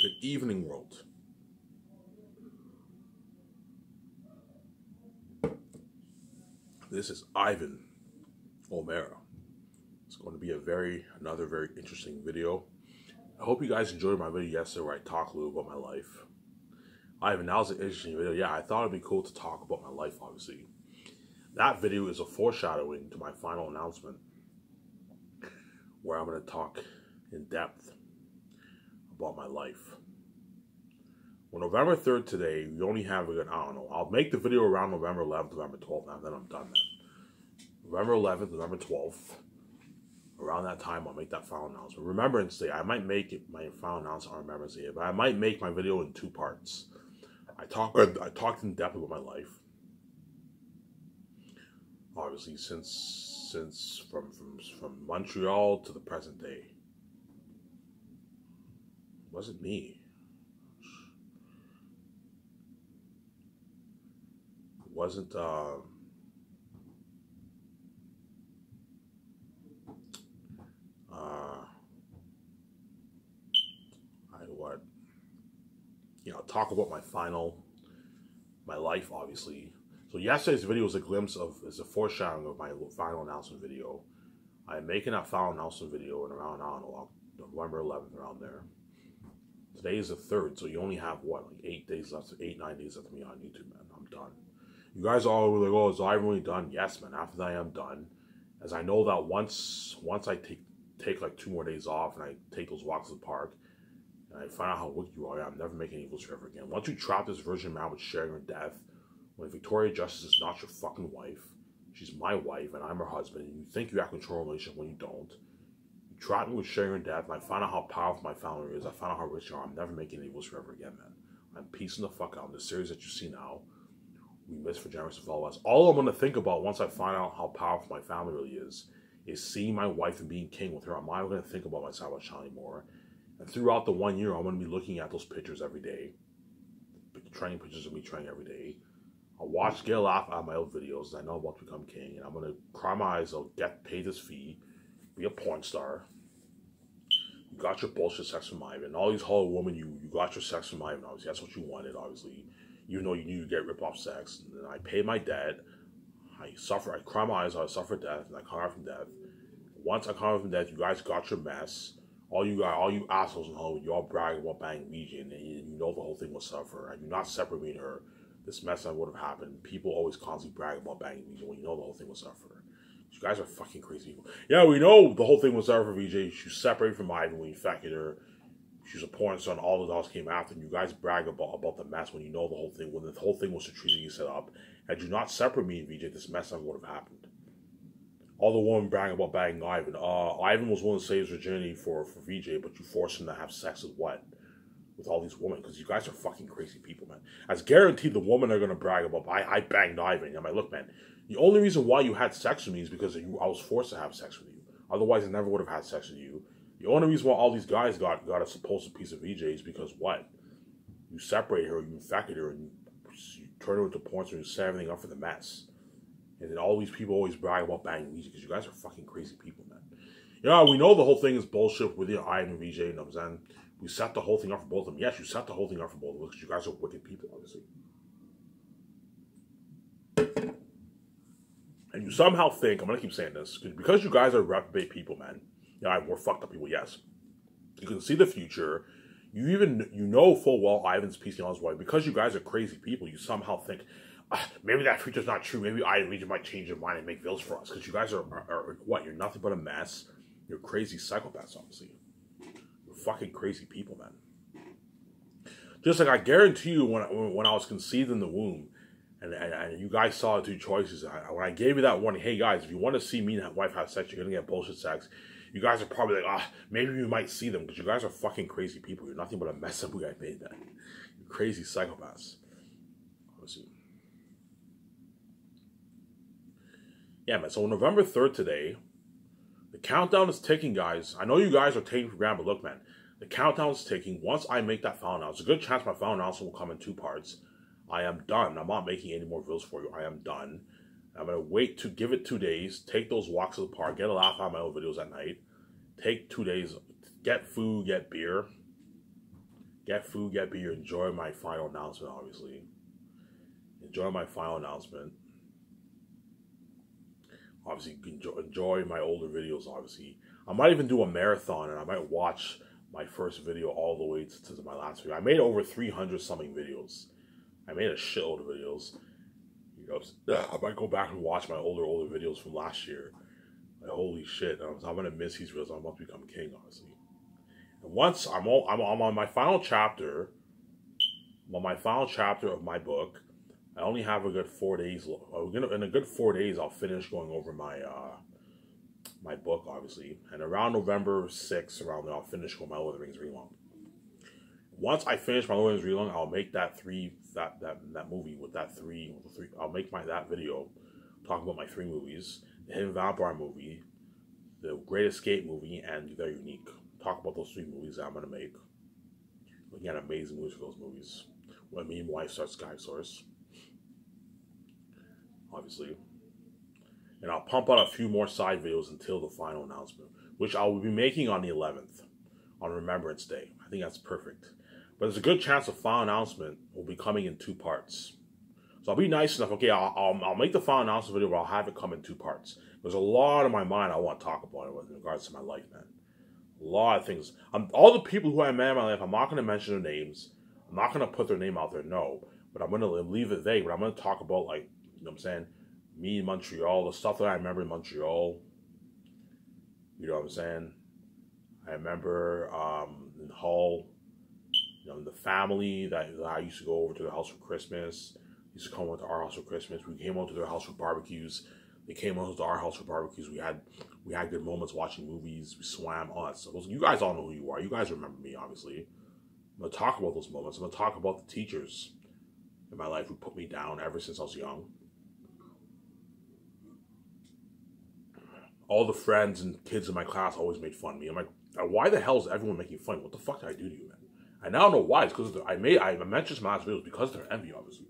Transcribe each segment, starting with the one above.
Good evening, world. This is Ivan O'Mara. It's going to be another very interesting video. I hope you guys enjoyed my video yesterday where I talked a little about my life. Ivan, that was an interesting video. Yeah, I thought it'd be cool to talk about my life, obviously. That video is a foreshadowing to my final announcement, where I'm going to talk in depth about my life. Well, November 3rd today, we only have, I don't know, I'll make the video around November 11th, November 12th, and then I'm done then. November 11th, November 12th, around that time, I'll make that final announcement. Remembrance Day, I might make it my final announcement on Remembrance Day, but I might make my video in 2 parts. I talked in depth about my life. Obviously, since from Montreal to the present day. It wasn't me. It wasn't talk about my life, obviously. So yesterday's video was is a foreshadowing of my final announcement video. I'm making that final announcement video in around, I don't know, November 11th, around there. Today is the 3rd, so you only have, what, like 8 days left, 8, 9 days left of me on YouTube, man. I'm done. You guys are all like, oh, is Ivan really done? Yes, man, after that I am done. As I know that once I take like 2 more days off and I take those walks to the park, and I find out how wicked you are, I'm never making any videos ever again. Once you trap this virgin man with sharing her death, when Victoria Justice is not your fucking wife, she's my wife and I'm her husband, and you think you have control of a relationship when you don't. You trap me with sharing her death, and I find out how powerful my family is, I find out how rich you are, I'm never making any videos forever again, man. I'm piecing the fuck out. The series that you see now, We Miss for Generous to Follow Us. All I'm going to think about once I find out how powerful my family really is seeing my wife and being king with her. I'm not going to think about myself as Charlie anymore. And throughout the 1 year, I'm going to be looking at those pictures every day. Training pictures of me training every day. I'll get a laugh out of my old videos. I know I'm about to become king. And I'm going to cry my eyes out, pay this fee, be a porn star. You got your bullshit sex from Ivan. All these whole women, you got your sex from Ivan, obviously. That's what you wanted, obviously. Even though you knew you get rip-off sex. And then I pay my debt. I cry my eyes out, I suffer death, and I come out from death. Once I come out from death, you guys got your mess. All you assholes in Hollywood, you all brag about banging Legion, and you know the whole thing will suffer. And you not separate me and her, this mess that would have happened. People always constantly brag about banging Legion when you know the whole thing will suffer. You guys are fucking crazy people. Yeah, we know the whole thing was suffer for VJ. She was separated from Ivan when you infected her. She was a porn star, and all the dolls came after. And you guys brag about the mess when you know the whole thing, when the whole thing was a treason you set up. Had you not separate me and VJ, this mess never would have happened. All the women bragging about banging Ivan. Ivan was willing to save his virginity for VJ, but you forced him to have sex with what? With all these women, because you guys are fucking crazy people, man. As guaranteed, the women are going to brag about, I banged Ivan. I'm like, look, man, the only reason why you had sex with me is because I was forced to have sex with you. Otherwise, I never would have had sex with you. The only reason why all these guys got a supposed piece of VJ is because what? You separated her, you infected her, and you turned her into porn, so you set everything up for the mess. And then all these people always brag about banging VJ because you guys are fucking crazy people, man. Yeah, we know the whole thing is bullshit with Ivan and VJ, you know what I'm saying? We set the whole thing up for both of them. Yes, you set the whole thing up for both of them because you guys are wicked people, obviously. And you somehow think, I'm going to keep saying this, because you guys are reprobate people, man. Yeah, we're fucked up people, yes. You can see the future. You know full well Ivan's piecing on his wife. Because you guys are crazy people, you somehow think, maybe that future's not true. Maybe Ivan and VJ might change their mind and make bills for us. Because you guys are what? You're nothing but a mess. You're crazy psychopaths, obviously. You're fucking crazy people, man. Just like I guarantee you, when I was conceived in the womb, and you guys saw the 2 choices, when I gave you that warning, hey guys, if you want to see me and my wife have sex, you're gonna get bullshit sex. You guys are probably like, maybe you might see them, because you guys are fucking crazy people. You're nothing but a mess up we got made, man. You're crazy psychopaths. Obviously. Yeah, man, so November 3rd today, the countdown is ticking, guys. I know you guys are taking for granted, but look, man, the countdown is ticking. Once I make that final announcement, there's a good chance my final announcement will come in 2 parts. I am done. I'm not making any more videos for you. I am done. I'm going to wait to give it 2 days, take those walks to the park, get a laugh out of my old videos at night, take 2 days, get food, get beer, Get food, get beer. Enjoy my final announcement, obviously. Enjoy my final announcement. Obviously, enjoy my older videos, obviously. I might even do a marathon, and I might watch my first video all the way to my last video. I made over 300 something videos. I made a shitload of videos. You know, I might go back and watch my older videos from last year. Like, holy shit, I'm gonna miss these videos. I'm about to become king, honestly. And once I'm on my final chapter, of my book. I only have a good 4 days. In a good 4 days, I'll finish going over my my book, obviously. And around November 6th, around there, I'll finish with my Lord of the Rings readalong. Once I finish my Lord of the Rings readalong, I'll make that movie with that three. I'll make that video talking about my 3 movies: the Hidden Vampire movie, the Great Escape movie, and Very Unique. Talk about those 3 movies that I'm gonna make. Looking at amazing movies for those movies. When me and my wife start Sky Source, obviously. And I'll pump out a few more side videos until the final announcement, which I will be making on the 11th, on Remembrance Day. I think that's perfect. But there's a good chance the final announcement will be coming in 2 parts. So I'll be nice enough. Okay, I'll make the final announcement video, but I'll have it come in 2 parts. There's a lot in my mind I want to talk about in regards to my life, man. A lot of things. All the people who I met in my life, I'm not going to mention their names. I'm not going to put their name out there, no. But I'm going to leave it vague. But I'm going to talk about, like, you know what I'm saying? Me in Montreal, the stuff that I remember in Montreal. You know what I'm saying? I remember in Hull, you know, the family that I used to go over to their house for Christmas. Used to come over to our house for Christmas. We came over to their house for barbecues. They came over to our house for barbecues. We had good moments watching movies. We swam, all that stuff. You guys all know who you are. You guys remember me, obviously. I'm going to talk about those moments. I'm going to talk about the teachers in my life who put me down ever since I was young. All the friends and kids in my class always made fun of me. I'm like, why the hell is everyone making fun of me? What the fuck did I do to you, man? I now know why. It's because I mentioned this in my last videos because of their envy, obviously.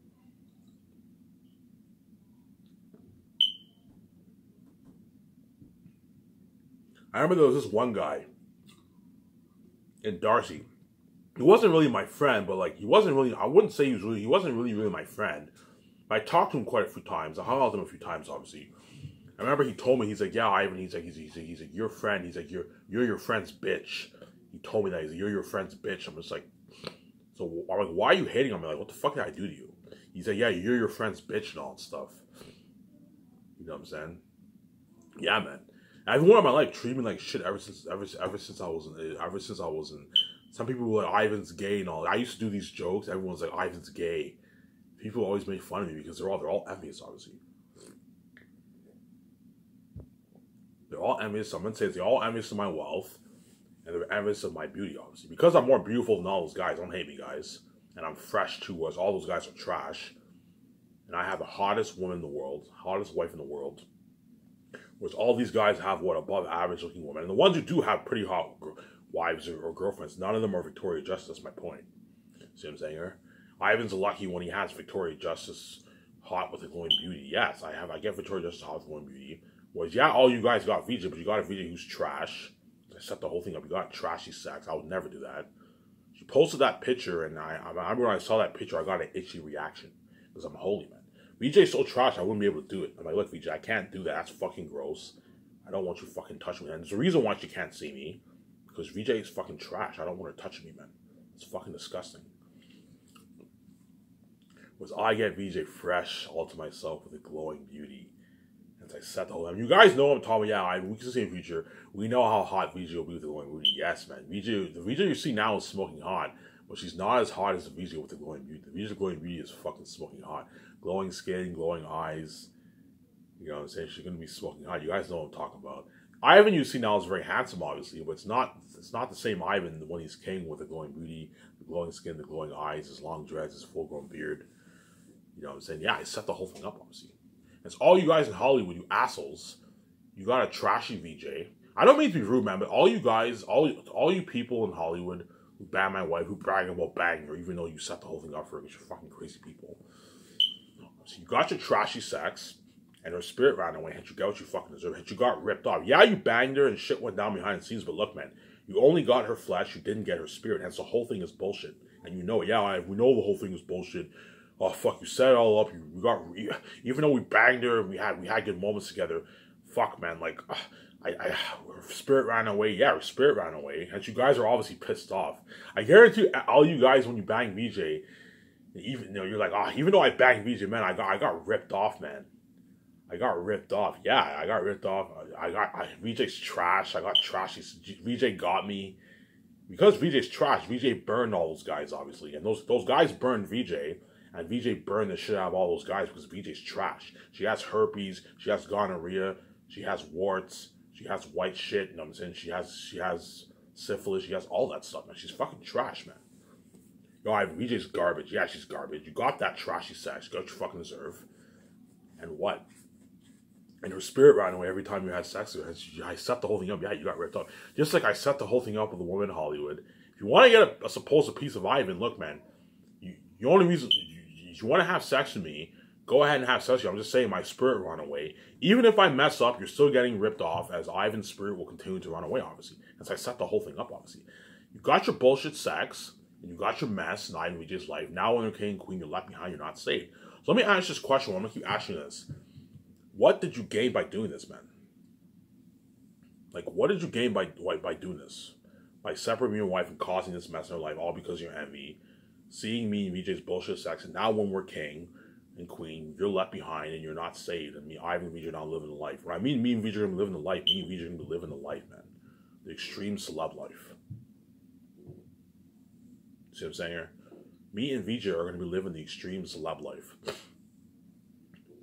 I remember there was this one guy in Darcy. He wasn't really my friend, but like he wasn't really. I wouldn't say he wasn't really my friend. But I talked to him quite a few times. I hung out with him a few times, obviously. I remember he told me, he's like, yeah, Ivan, he's like, your friend. He's like, you're your friend's bitch. He told me that. He's like, you're your friend's bitch. I'm just like, so I'm like, why are you hating on me? Like, what the fuck did I do to you? He's like, yeah, you're your friend's bitch and all that stuff. You know what I'm saying? Yeah, man. Everyone in my life treated me like shit ever since I was in. Some people were like, Ivan's gay and all. I used to do these jokes. Everyone's like, Ivan's gay. People always make fun of me because they're all envious, obviously. They're all envious. I'm gonna say they're all envious of my wealth, and they're envious of my beauty, obviously. Because I'm more beautiful than all those guys. Don't hate me, guys. And I'm fresh too, whereas all those guys are trash. And I have the hottest woman in the world, hottest wife in the world. Whereas all these guys have what, above average looking women. And the ones who do have pretty hot wives or girlfriends, none of them are Victoria Justice. That's my point. See what I'm saying here? Ivan's lucky when he has Victoria Justice hot with a glowing beauty. Yes, I get Victoria Justice hot with glowing beauty. Whereas, yeah, all you guys got VJ, but you got a VJ who's trash. I set the whole thing up. You got trashy sex. I would never do that. She posted that picture, and I remember when I saw that picture, I got an itchy reaction. Because I'm holy, man. VJ's so trash, I wouldn't be able to do it. I'm like, look, VJ, I can't do that. That's fucking gross. I don't want you fucking touching me. And there's a reason why she can't see me. Because VJ is fucking trash. I don't want her touching me, man. It's fucking disgusting. Whereas I get VJ fresh all to myself with a glowing beauty. I set the whole time. You guys know I'm talking about, yeah, we can see in the future. We know how hot VJ will be with the glowing beauty. Yes, man. The VJ you see now is smoking hot, but she's not as hot as the VJ with the glowing beauty. The VJ glowing beauty is fucking smoking hot. Glowing skin, glowing eyes. You know what I'm saying? She's gonna be smoking hot. You guys know what I'm talking about. Ivan you see now is very handsome, obviously, but it's not the same Ivan when he's king with the glowing beauty, the glowing skin, the glowing eyes, his long dreads, his full grown beard. You know what I'm saying? Yeah, I set the whole thing up, obviously. It's all you guys in Hollywood, you assholes. You got a trashy VJ. I don't mean to be rude, man, but all you guys, all you people in Hollywood who ban my wife, who brag about banging her, even though you set the whole thing up for her, because you're fucking crazy people. So you got your trashy sex, and her spirit ran away, and you got what you fucking deserve, and you got ripped off. Yeah, you banged her, and shit went down behind the scenes, but look, man, You only got her flesh, you didn't get her spirit, hence the whole thing is bullshit. And you know it. Yeah, we know the whole thing is bullshit. Oh, fuck, you set it all up. Even though we banged her, we had good moments together. Fuck, man, like, her spirit ran away. Yeah, her spirit ran away. And you guys are obviously pissed off. I guarantee all you guys, when you bang VJ, even you're like, even though I banged VJ, man, I got ripped off, man. I got ripped off. Yeah, I got ripped off. VJ's trash. I got trashy. VJ got me. Because VJ's trash, VJ burned all those guys, obviously. And those guys burned VJ. And VJ burned the shit out of all those guys because VJ's trash. She has herpes. She has gonorrhea. She has warts. She has white shit. You know what I'm saying? She has syphilis. She has all that stuff, man. She's fucking trash, man. Yo, VJ's garbage. Yeah, she's garbage. You got that trashy sex. You got what you fucking deserve. And what? And her spirit ran away every time you had sex with her. I set the whole thing up. Yeah, you got ripped up. Just like I set the whole thing up with a woman in Hollywood. If you want to get a supposed piece of Ivan, look, man. The only reason you want to have sex with me, go ahead and have sex with you. I'm just saying my spirit ran away. Even if I mess up, you're still getting ripped off, as Ivan's spirit will continue to run away, obviously. As I set the whole thing up, obviously. You got your bullshit sex, and you got your mess in Ivan VJ's life. Now when you're king and queen, you're left behind, you're not saved. So let me ask this question. I'm going to keep asking this. What did you gain by doing this, man? Like, what did you gain by doing this? By separating your wife and causing this mess in her life, all because of your envy, seeing me and VJ's bullshit sex, and now when we're king and queen, you're left behind and you're not saved, and Ivan and VJ are not living the life. When I mean me and VJ are going to be living the life, me and VJ are going to be living the life, man. The extreme celeb life. See what I'm saying here? Me and VJ are going to be living the extreme celeb life.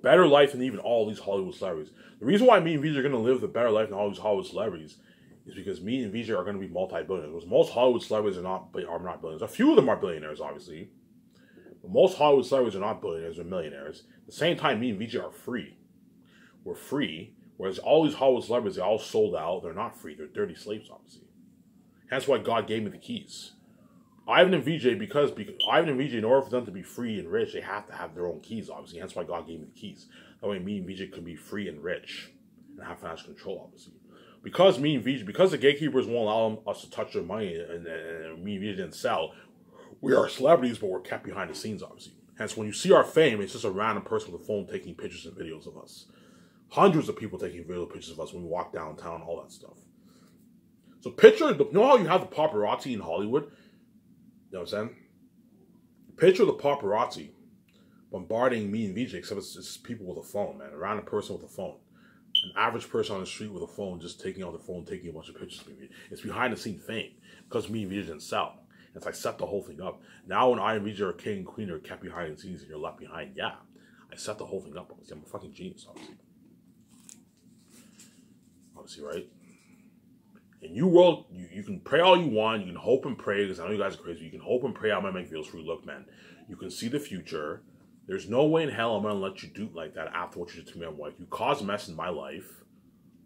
Better life than even all these Hollywood celebrities. The reason why me and VJ are going to live the better life than all these Hollywood celebrities is because me and VJ are going to be multi-billionaires. Because most Hollywood celebrities are not billionaires. A few of them are billionaires, obviously. But most Hollywood celebrities are not billionaires, they're millionaires. At the same time, me and VJ are free. We're free. Whereas all these Hollywood celebrities, they all sold out. They're not free. They're dirty slaves, obviously. Hence why God gave me the keys. Ivan and VJ, because Ivan and VJ, in order for them to be free and rich, they have to have their own keys, obviously. Hence why God gave me the keys. That way me and VJ can be free and rich and have financial control, obviously. Because me and VJ, because the gatekeepers won't allow us to touch their money and me and VJ didn't sell, we are celebrities, but we're kept behind the scenes, obviously. Hence, when you see our fame, it's just a random person with a phone taking pictures and videos of us. Hundreds of people taking video pictures of us when we walk downtown, all that stuff. So picture, you know how you have the paparazzi in Hollywood? You know what I'm saying? Picture the paparazzi bombarding me and VJ, except it's people with a phone, man. A random person with a phone. An average person on the street with a phone, just taking out the phone, taking a bunch of pictures of me. It's behind the scene fame, because me and VJ didn't sell. It's like set the whole thing up. Now when I and VJ are king and queen, are kept behind the scenes and you're left behind, yeah. I set the whole thing up, obviously. I'm a fucking genius, obviously. Obviously, right? And you can pray all you want, you can hope and pray, because I know you guys are crazy, you can hope and pray I'm going to make videos for you. Look, man, you can see the future. There's no way in hell I'm going to let you do like that after what you did to me and my wife. You caused a mess in my life.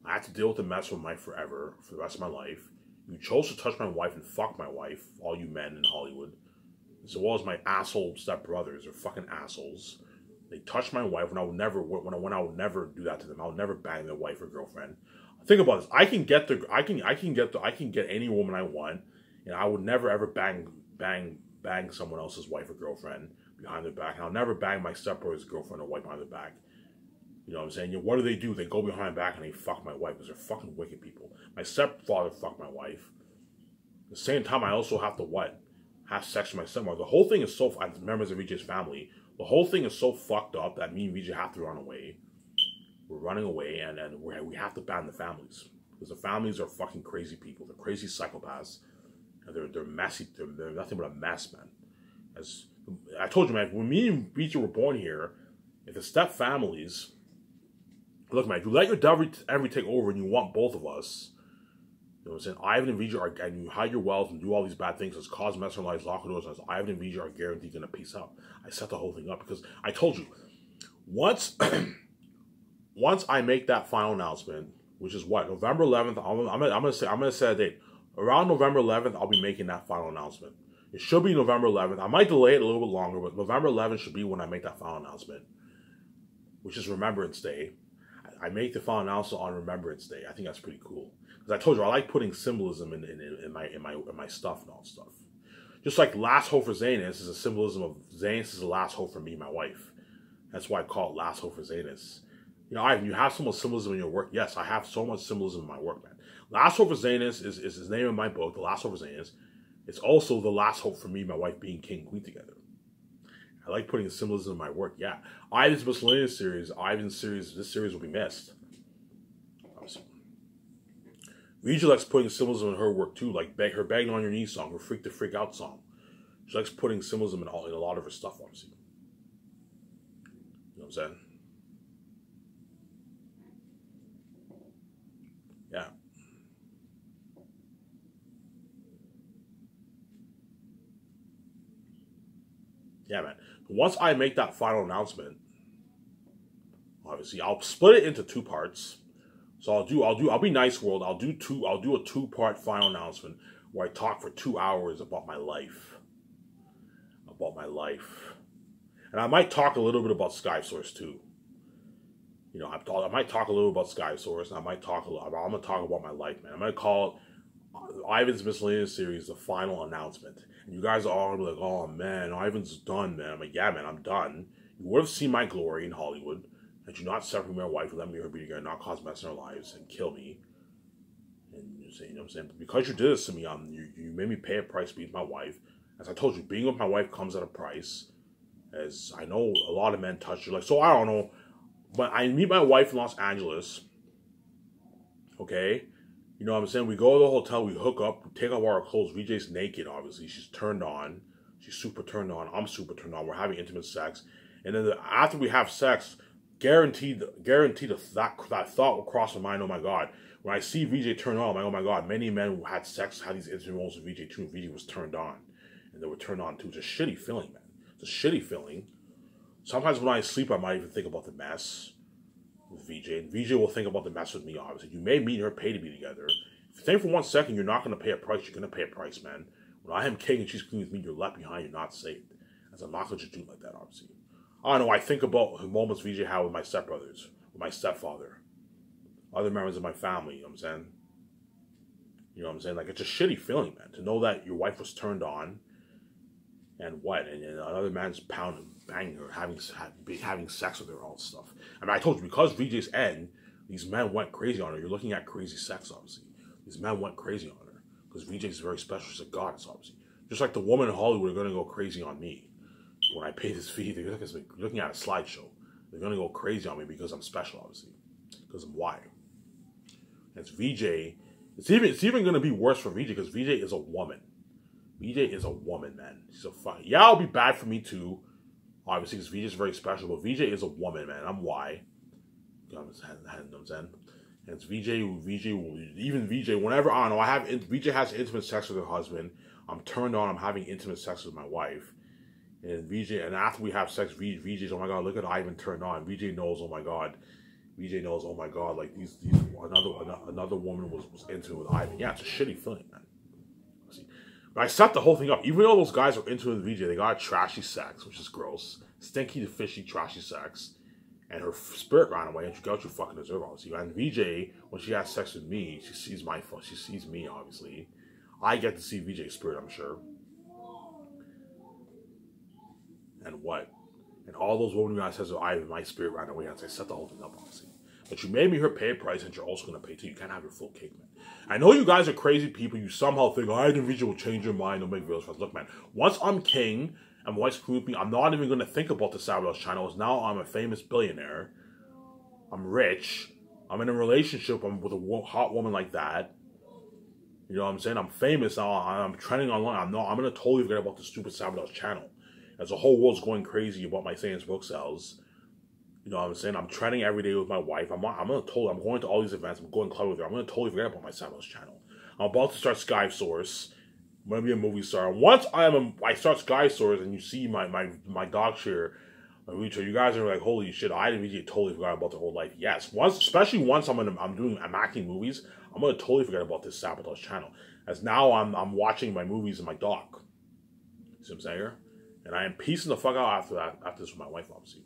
I have to deal with the mess with my forever, for the rest of my life. You chose to touch my wife and fuck my wife, all you men in Hollywood. As well as my asshole stepbrothers, they're fucking assholes. They touched my wife when I would never do that to them. I would never bang their wife or girlfriend. Think about this. I can get any woman I want, and I would never ever bang someone else's wife or girlfriend behind their back. And I'll never bang my stepbrother's girlfriend or wife behind their back. You know what I'm saying? What do? They go behind my back and they fuck my wife because they're fucking wicked people. My stepfather fucked my wife. At the same time, I also have to what? Have sex with my stepmother. The whole thing is so, as members of VJ's family, the whole thing is so fucked up that me and VJ have to run away. We're running away, and we have to ban the families. Because the families are fucking crazy people. They're crazy psychopaths. And they're messy. They're nothing but a mess, man. As I told you, man, when me and VJ were born here, if the step families... Look, man, if you let your devil envy take over and you want both of us, you know what I'm saying? Ivan and VJ are, and you hide your wealth and do all these bad things, as cause mess in lives, lock the doors, as Ivan and VJ are guaranteed going to peace out. I set the whole thing up because I told you, once I make that final announcement, which is what, November 11th, I'm gonna say a date. Around November 11th, I'll be making that final announcement. It should be November 11th. I might delay it a little bit longer, but November 11th should be when I make that final announcement, which is Remembrance Day. I make the final announcement on Remembrance Day. I think that's pretty cool. Because I told you, I like putting symbolism in my stuff and all stuff. Just like last hope for Zanus is a symbolism of Zanus is the last hope for me and my wife. That's why I call it last hope for Zanus. You know, Ivan, you have so much symbolism in your work. Yes, I have so much symbolism in my work, man. Last hope for Zanus is his name in my book, The Last Hope for Zanus. It's also the last hope for me and my wife being king and queen together. I like putting symbolism in my work, yeah. Ivan's Miscellaneous series, this series will be missed. Rija likes putting symbolism in her work too, like her Begging on Your Knees song, her Freak to Freak Out song. She likes putting symbolism in a lot of her stuff, obviously. You know what I'm saying? Yeah. Yeah, man. Once I make that final announcement, obviously I'll split it into 2 parts. So I'll be nice, world. I'll do a 2-part final announcement where I talk for 2 hours about my life. And I might talk a little bit about SkySource too. You know, I might talk a little about SkySource, and I'm gonna talk about my life, man. I'm gonna call it Ivan's Miscellaneous series the final announcement. And you guys are all gonna be like, oh man, Ivan's done, man. I'm like, yeah, man, I'm done. You would have seen my glory in Hollywood. Had you not separate my wife, let me her be together, not cause mess in our lives, and kill me. And you know what I'm saying? But because you did this to me, you made me pay a price to be with my wife. As I told you, being with my wife comes at a price. As I know a lot of men touch you. Like, so I don't know. But I meet my wife in Los Angeles. Okay? You know what I'm saying? We go to the hotel, we hook up, we take off our clothes. VJ's naked, obviously. She's turned on. She's super turned on. I'm super turned on. We're having intimate sex. And then after we have sex, guaranteed that thought will cross my mind. Oh my God, when I see VJ turn on, I'm like, oh my God, many men who had sex had these intimate moments with VJ too. VJ was turned on, and they were turned on too. It's a shitty feeling, man. It's a shitty feeling. Sometimes when I sleep, I might even think about the mess with VJ, and VJ will think about the mess with me. Obviously, you may meet her, pay to be together. If you think for 1 second you're not going to pay a price, you're going to pay a price, man. When I am king and she's queen with me, you're left behind. You're not saved. As I'm not going to just do it like that, obviously. I don't know, I think about the moments VJ had with my stepbrothers, with my stepfather, other members of my family, you know what I'm saying? You know what I'm saying? Like, it's a shitty feeling, man, to know that your wife was turned on, and what? And another man's pounding, banging her, having sex with her, all this stuff. I mean, I told you, because VJ's end, these men went crazy on her. You're looking at crazy sex, obviously. These men went crazy on her, because VJ's very special. She's a goddess, obviously. Just like the woman in Hollywood are going to go crazy on me. When I pay this fee, they're looking at a slideshow. They're going to go crazy on me because I'm special, obviously. Because I'm white. And it's VJ. It's even going to be worse for VJ because VJ is a woman. VJ is a woman, man. She's a fuck. Yeah, it'll be bad for me too. Obviously, because VJ is very special. But VJ is a woman, man. I'm white. You know what I'm saying? And it's even VJ, whenever, I don't know, VJ has intimate sex with her husband. I'm turned on. I'm having intimate sex with my wife. And VJ, and after we have sex, VJ's, oh my God, look at Ivan turned on. VJ knows, oh my God. VJ knows, oh my God, like another woman was into it with Ivan. Yeah, it's a shitty feeling, man. See, but I set the whole thing up. Even though those guys are into it with VJ, they got trashy sex, which is gross. Stinky, fishy, trashy sex. And her spirit ran away, and she got what you fucking deserve, obviously. And VJ, when she has sex with me, she sees she sees me, obviously. I get to see VJ's spirit, I'm sure. And what? And all those women guys says, my spirit ran away. And I set the whole thing up, obviously. But you made me her pay a price, and you're also going to pay too. You can't have your full cake, man. I know you guys are crazy people. You somehow think, I think VJ will change your mind. They'll make videos for us. Look, man, once I'm king and my wife's cool with me, I'm not even going to think about the Sabados channel. Now I'm a famous billionaire. I'm rich. I'm in a relationship with a hot woman like that. You know what I'm saying? I'm famous now. I'm trending online. I'm going to totally forget about the stupid Sabados channel. As the whole world's going crazy about my Satan's book sales. You know what I'm saying? I'm trending every day with my wife. I'm going to all these events. I'm going club with her. I'm going to totally forget about my Sabados channel. I'm about to start SkySource. I'm going to be a movie star. Once I start SkySource and you see my dog share, my wheelchair, you guys are like, holy shit, I didn't totally forgot about the whole life. Yes, especially once I'm acting movies, I'm going to totally forget about this Sabados channel. As now I'm watching my movies in my dock. See what I'm saying here? And I am piecing the fuck out after this with my wife, obviously.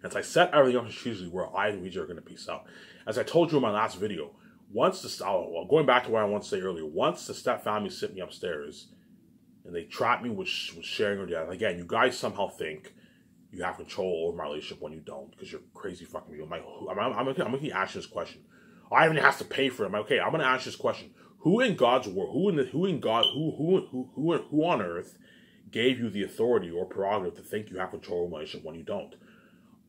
As I set everything up strategically where I and VJ are going to peace out. As I told you in my last video, going back to what I wanted to say earlier, once the step family sit me upstairs and they trap me with sharing her death, again, you guys somehow think you have control over my relationship when you don't, because you're crazy fucking people. I'm going to ask you this question. Ivan has to pay for it. Okay, I'm going to ask you this question. Who in God's world, who on earth gave you the authority or prerogative to think you have control over my relationship when you don't?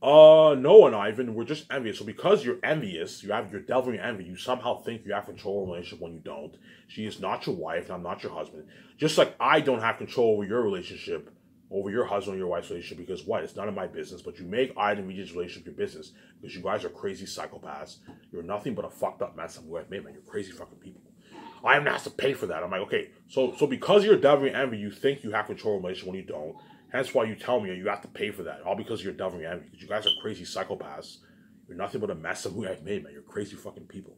No one, Ivan. We're just envious. So because you're envious, you're delving in envy, you somehow think you have control over a relationship when you don't. She is not your wife, and I'm not your husband. Just like I don't have control over your relationship, over your husband or your wife's relationship, because what? It's none of my business. But you make I and VJ's relationship your business because you guys are crazy psychopaths. You're nothing but a fucked up mess. I'm going, man, you're crazy fucking people. I am has to pay for that. I'm like, okay, so because you're delving in envy, you think you have control of a relationship when you don't. Hence why you tell me you have to pay for that. All because you're delving in envy. Because you guys are crazy psychopaths. You're nothing but a mess of who I've made, man. You're crazy fucking people.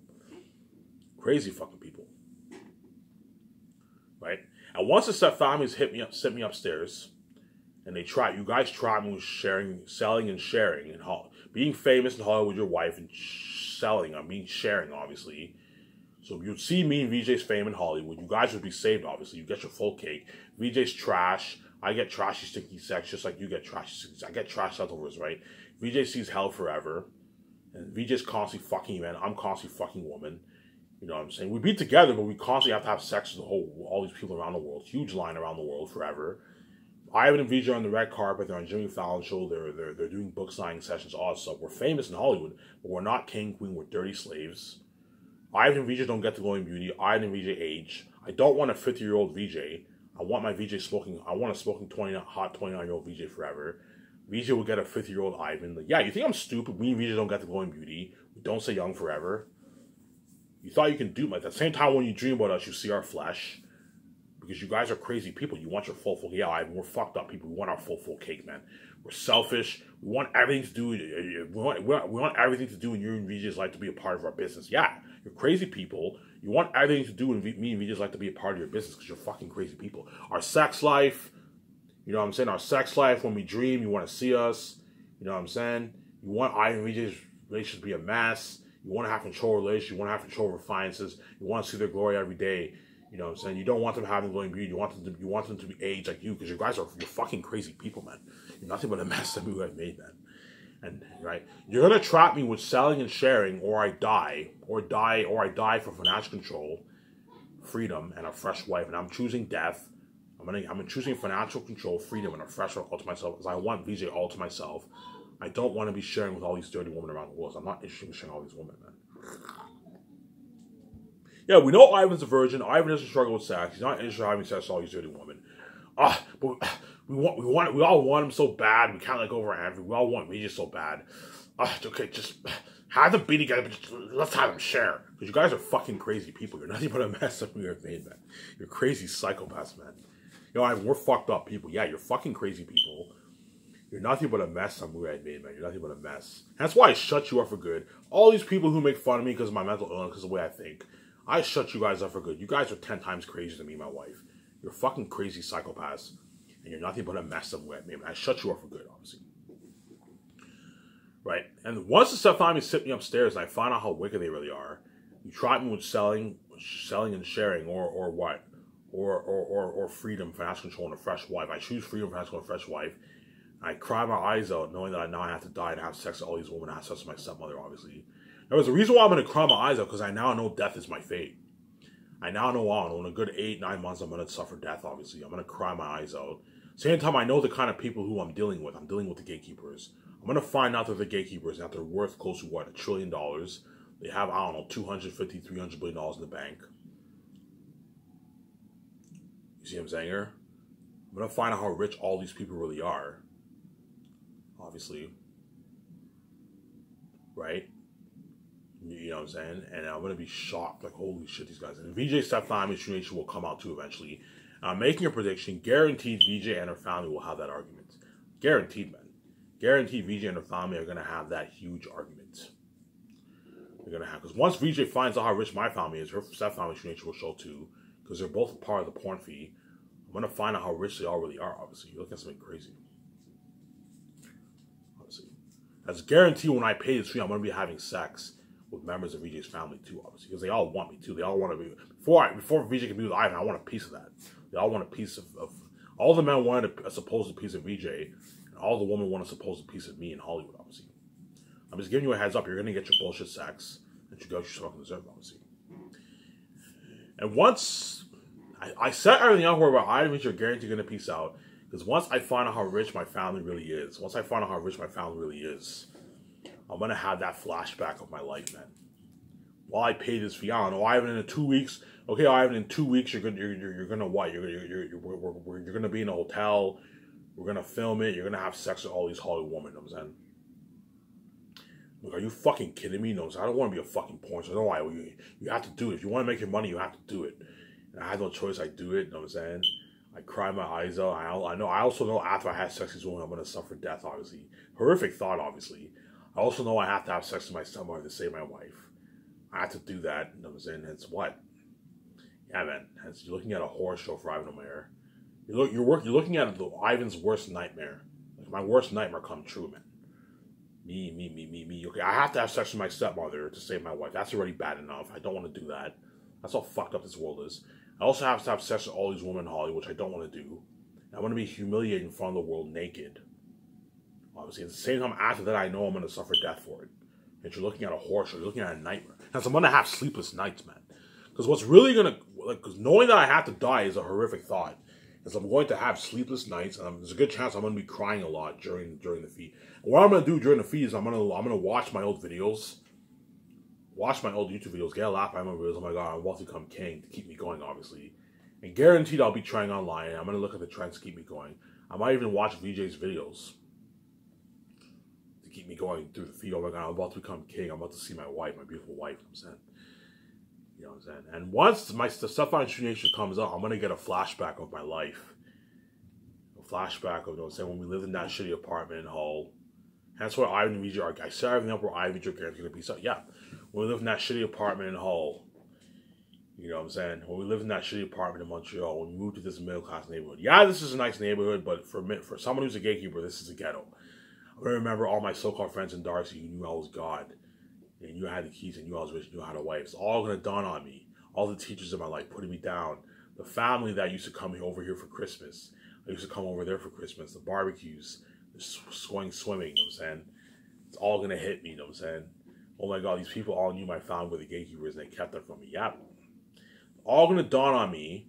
Crazy fucking people. Right? And once the step families sent me upstairs, and you guys tried me with selling and sharing, and being famous in Hollywood with your wife and sharing, obviously. So you'd see me and VJ's fame in Hollywood. You guys would be saved, obviously. You get your full cake. VJ's trash. I get trashy, stinky sex, just like you get trashy, stinky sex. I get trash leftovers, right? VJ sees hell forever. And VJ's constantly fucking man. I'm constantly fucking woman. You know what I'm saying? We be together, but we constantly have to have sex with all these people around the world. Huge line around the world forever. Ivan and VJ are on the red carpet. They're on Jimmy Fallon's show. They're doing book signing sessions, all that stuff. We're famous in Hollywood, but we're not king, queen. We're dirty slaves. Ivan and VJ don't get to glowing beauty. Ivan and VJ age. I don't want a 50-year-old VJ. I want my VJ smoking. I want a smoking 29-year-old VJ forever. VJ will get a 50-year-old Ivan. Like, yeah, you think I'm stupid? We and VJ don't get the glowing beauty. We don't stay young forever. You thought you can do it. At the same time, when you dream about us, you see our flesh. Because you guys are crazy people. You want your full. Yeah, Ivan, we're fucked up people. We want our full cake, man. We're selfish. We want everything to do. We want everything to do in your and VJ's life to be a part of our business. Yeah, you're crazy people. You want everything to do in me and VJ's life to be a part of your business because you're fucking crazy people. Our sex life, you know what I'm saying? Our sex life, when we dream, you want to see us. You know what I'm saying? You want Ivan and VJ's relationship to be a mess. You want to have control of relations. You want to have control over finances. You want to see their glory every day. You know what I'm saying? You don't want them having glowing beauty. You want them to be aged like you, because you guys you're fucking crazy people, man. You're nothing but a mess that we have made, man. And right, you're gonna trap me with selling and sharing, or I die for financial control, freedom, and a fresh wife. And I'm choosing death. I'm choosing financial control, freedom, and a fresh wife all to myself, because I want VJ all to myself. I don't want to be sharing with all these dirty women around the world. So I'm not interested in sharing all these women, man. Yeah, we know Ivan's a virgin. Ivan doesn't struggle with sex. He's not interested in having sex with all these dirty women. But we all want him so bad. We can't let go of our envy. We all want VJ so bad. Okay, just have them be together, but let's have them share. Because you guys are fucking crazy people. You're nothing but a mess that we have made, man. You're crazy psychopaths, man. You know, Ivan, we're fucked up people. Yeah, you're fucking crazy people. You're nothing but a mess that we have made, man. You're nothing but a mess. That's why I shut you up for good. All these people who make fun of me because of my mental illness, because of the way I think, I shut you guys up for good. You guys are 10 times crazier than me and my wife. You're fucking crazy psychopaths. And you're nothing but a mess of what I made. I shut you up for good, obviously. Right? And once the step family sit me upstairs and I find out how wicked they really are, you try me with selling and sharing, or what? Or freedom, financial control, and a fresh wife. I choose freedom, financial control, and a fresh wife. I cry my eyes out knowing that now I have to die and have sex with all these women. I have sex with my stepmother, obviously. There was a reason why I'm going to cry my eyes out, because I now know death is my fate. I now know in a good 8-9 months I'm going to suffer death, obviously. I'm going to cry my eyes out. Same time, I know the kind of people who I'm dealing with. I'm dealing with the gatekeepers. I'm going to find out that the gatekeepers, that they're worth close to, what, $1 trillion. They have, I don't know, $250, $300 billion in the bank. You see what I'm saying here? I'm going to find out how rich all these people really are. Obviously. Right? You know what I'm saying? And I'm going to be shocked. Like, holy shit, these guys. And VJ's step-family situation will come out too eventually. I'm making a prediction. Guaranteed VJ and her family will have that argument. Guaranteed, man. Guaranteed VJ and her family are going to have that huge argument. They're going to have. Because once VJ finds out how rich my family is, her step-family situation will show too. Because they're both part of the porn fee. I'm going to find out how rich they all really are, obviously. You're looking at something crazy. Obviously. As guaranteed, when I pay this fee, I'm going to be having sex with members of VJ's family too, obviously, because they all want me too. They all want to be before VJ can be with Ivan. I want a piece of that. They all want a piece of all the men wanted a supposed piece of VJ, and all the women want a supposed piece of me in Hollywood, obviously. I'm just giving you a heads up. You're going to get your bullshit sex that you guys fucking deserve, obviously. And once I set everything up where I and VJ are guaranteed going to peace out, because once I find out how rich my family really is, I'm going to have that flashback of my life, man. While I pay this fee, I don't know, Ivan, in 2 weeks, okay, Ivan, in 2 weeks, you're gonna what? You're gonna be in a hotel. We're gonna film it. You're gonna have sex with all these Hollywood women. You know what I'm saying? Look, are you fucking kidding me? No, I don't want to be a fucking porn star. No, you have to do it. If you want to make your money, you have to do it. And I had no choice. I do it. You know what I'm saying? I cry my eyes out. I know. I also know after I have sex with this woman, I'm gonna suffer death. Obviously, horrific thought. Obviously, I also know I have to have sex with my stepmother to save my wife. I have to do that. You know what I'm saying? It's what? Yeah, man. You're looking at a horror show for Ivan O'Meara. You're looking at Ivan's worst nightmare. Like my worst nightmare come true, man. Me. Okay, I have to have sex with my stepmother to save my wife. That's already bad enough. I don't want to do that. That's how fucked up this world is. I also have to have sex with all these women in Hollywood, which I don't want to do. And I want to be humiliated in front of the world naked. Obviously, at the same time, after that, I know I'm going to suffer death for it. And you're looking at a horror show. You're looking at a nightmare. And so I'm going to have sleepless nights, man. Because what's really going to... Because knowing that I have to die is a horrific thought. And so I'm going to have sleepless nights. And there's a good chance I'm going to be crying a lot during the feed. And what I'm going to do during the feed is I'm going to watch my old videos. Watch my old YouTube videos. Get a laugh at my videos. Oh my God, I'm about to become king to keep me going, obviously. And guaranteed I'll be trying online. And I'm going to look at the trends to keep me going. I might even watch VJ's videos to keep me going through the feed. Oh my God, I'm about to become king. I'm about to see my wife, my beautiful wife. I'm saying. You know what I'm saying? And once the Stuff on True Nation comes up, I'm going to get a flashback of my life. A flashback of, you know what I'm saying, when we lived in that shitty apartment in Hull. That's where Ivan and VJ are. I set everything up where Ivan and VJ are going to be. So, yeah. When we lived in that shitty apartment in Hull. You know what I'm saying? When we lived in that shitty apartment in Montreal. When we moved to this middle-class neighborhood. Yeah, this is a nice neighborhood, but for someone who's a gatekeeper, this is a ghetto. I remember all my so-called friends in Darcy who knew I was God. And knew I had the keys and knew I was rich, knew I had a wife. It's all going to dawn on me. All the teachers in my life putting me down. The family that used to come over here for Christmas. I used to come over there for Christmas. The barbecues. Going swimming, you know what I'm saying? It's all going to hit me, you know what I'm saying? Oh my God, these people all knew my family were the gatekeepers and they kept that from me. Yeah. All going to dawn on me.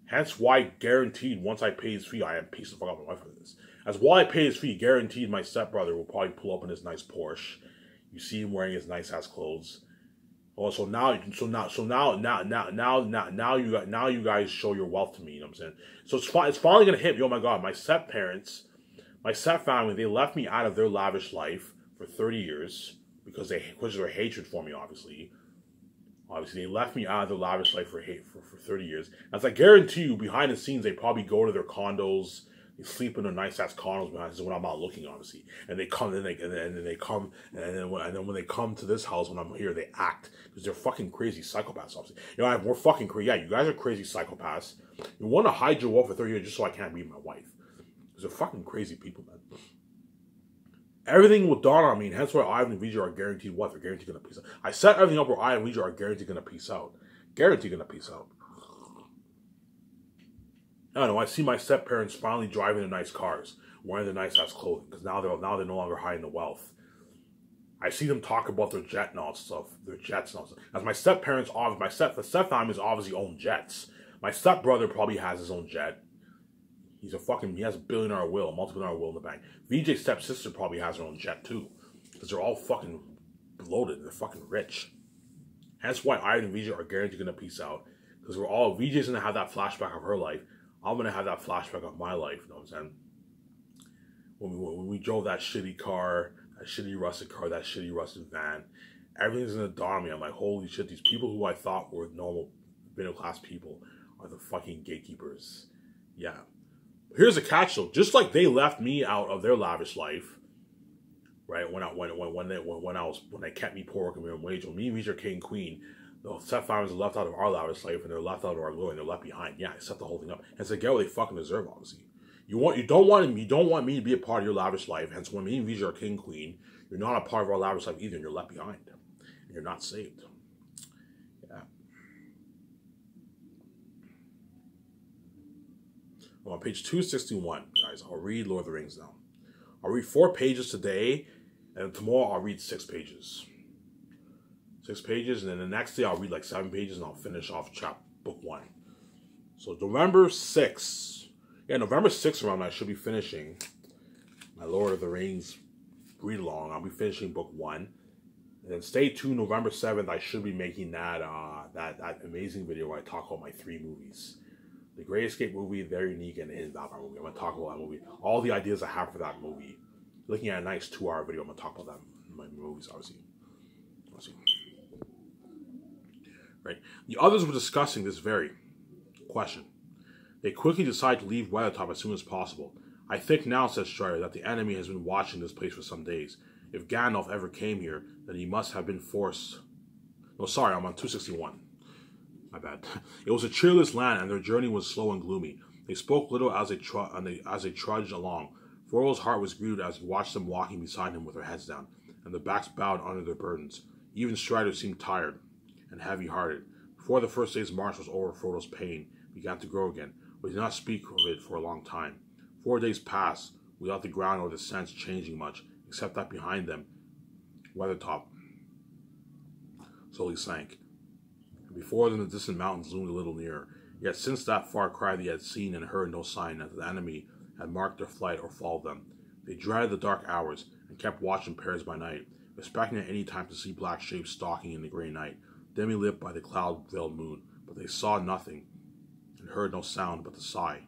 Hence why guaranteed once I pay his fee, I am peace the fuck out with my wife for this. As while I pay his fee, guaranteed my stepbrother will probably pull up in his nice Porsche. You see him wearing his nice ass clothes. Oh, so now you guys show your wealth to me. You know what I'm saying? So it's finally gonna hit me. Oh my God, my step parents, my step family, they left me out of their lavish life for 30 years because of their hatred for me. Obviously, they left me out of their lavish life for 30 years. As I guarantee you, behind the scenes, they probably go to their condos. They sleep in their nice ass condos behind. This is when I'm not looking, obviously. And they come, and then when they come to this house when I'm here, they act because they're fucking crazy psychopaths. Obviously, you know, we're fucking crazy. Yeah, you guys are crazy psychopaths. You want to hide your wealth for 30 years just so I can't be my wife. Because they're fucking crazy people, man. Everything will dawn on me, and hence why Ivan and VJ are guaranteed what? They're guaranteed gonna peace out. I set everything up where Ivan and VJ are guaranteed gonna peace out. Guaranteed gonna peace out. I don't know. I see my step parents finally driving their nice cars, wearing their nice ass clothing, because now they're no longer hiding the wealth. I see them talk about their jet and all stuff, their jets and all stuff. As my step parents, the step families obviously own jets. My step brother probably has his own jet. He has a $1 will, a multi-billion-dollar will in the bank. VJ's stepsister probably has her own jet too, because they're all fucking bloated. They're fucking rich. That's why Ivan and VJ are guaranteed gonna peace out, because VJ's gonna have that flashback of her life. I'm going to have that flashback of my life, you know what I'm saying? When we drove that shitty car, that shitty rusted car, that shitty rusted van, everything's going to dawn on me. I'm like, holy shit, these people who I thought were normal middle-class people are the fucking gatekeepers. Yeah. Here's the catch, though. Just like they left me out of their lavish life, right? When they kept me poor working minimum wage, when me and VJ are king and queen, the step families are left out of our lavish life and they're left out of our glory and they're left behind. Yeah, I set the whole thing up. And it's a get what they fucking deserve, obviously. You don't want me to be a part of your lavish life. Hence, when me and Vija are king queen, you're not a part of our lavish life either, and you're left behind, and you're not saved. Yeah. Well, on page 261, guys, I'll read Lord of the Rings now. I'll read 4 pages today, and tomorrow I'll read 6 pages. 6 pages, and then the next day I'll read like 7 pages, and I'll finish off book 1. So November 6th, November 6th around I should be finishing my Lord of the Rings read along. I'll be finishing book 1, and then stay tuned. November 7th, I should be making that amazing video where I talk about my 3 movies. The Great Escape movie, very unique, and the Hidden Vampire movie. I'm going to talk about that movie. All the ideas I have for that movie. Looking at a nice 2-hour video, I'm going to talk about that in my movies, obviously. Right. The others were discussing this very question. They quickly decided to leave Weathertop as soon as possible. I think now, said Strider, that the enemy has been watching this place for some days. If Gandalf ever came here, then he must have been forced... No, sorry, I'm on 261. My bad. It was a cheerless land, and their journey was slow and gloomy. They spoke little as they trudged along. Frodo's heart was grieved as he watched them walking beside him with their heads down, and their backs bowed under their burdens. Even Strider seemed tired and heavy-hearted. Before the first day's march was over, Frodo's pain began to grow again, but he did not speak of it for a long time. 4 days passed without the ground or the sense changing much, except that behind them, Weathertop slowly sank. And before them, the distant mountains loomed a little nearer. Yet since that far cry, they had seen and heard no sign that the enemy had marked their flight or followed them. They dreaded the dark hours and kept watch in pairs by night, expecting at any time to see black shapes stalking in the gray night, dimly lit by the cloud-veiled moon. But they saw nothing and heard no sound but the sigh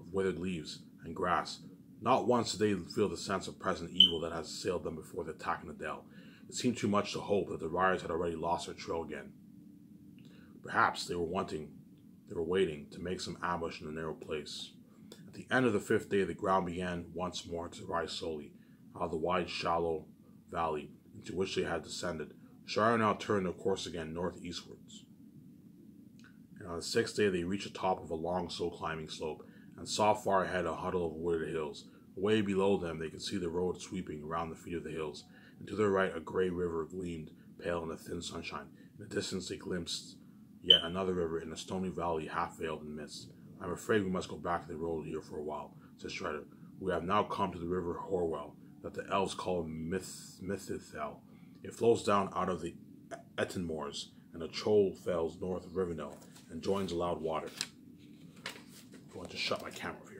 of withered leaves and grass. Not once did they feel the sense of present evil that had assailed them before the attack in the dell. It seemed too much to hope that the riders had already lost their trail again. Perhaps they were waiting to make some ambush in the narrow place. At the end of the 5th day, the ground began once more to rise slowly out of the wide, shallow valley into which they had descended. Shire now turned their course again northeastwards. And on the 6th day, they reached the top of a long, slow-climbing slope and saw far ahead a huddle of wooded hills. Away below them, they could see the road sweeping around the feet of the hills, and to their right, a gray river gleamed pale in the thin sunshine. In the distance, they glimpsed yet another river in a stony valley half veiled in mist. I'm afraid we must go back to the road here for a while, said Strider. We have now come to the river Horwell, that the elves call Mithithel. It flows down out of the Etten Moors and the Troll Fells north of Rivendell and joins the Loud Water. I'm going to shut my camera off here.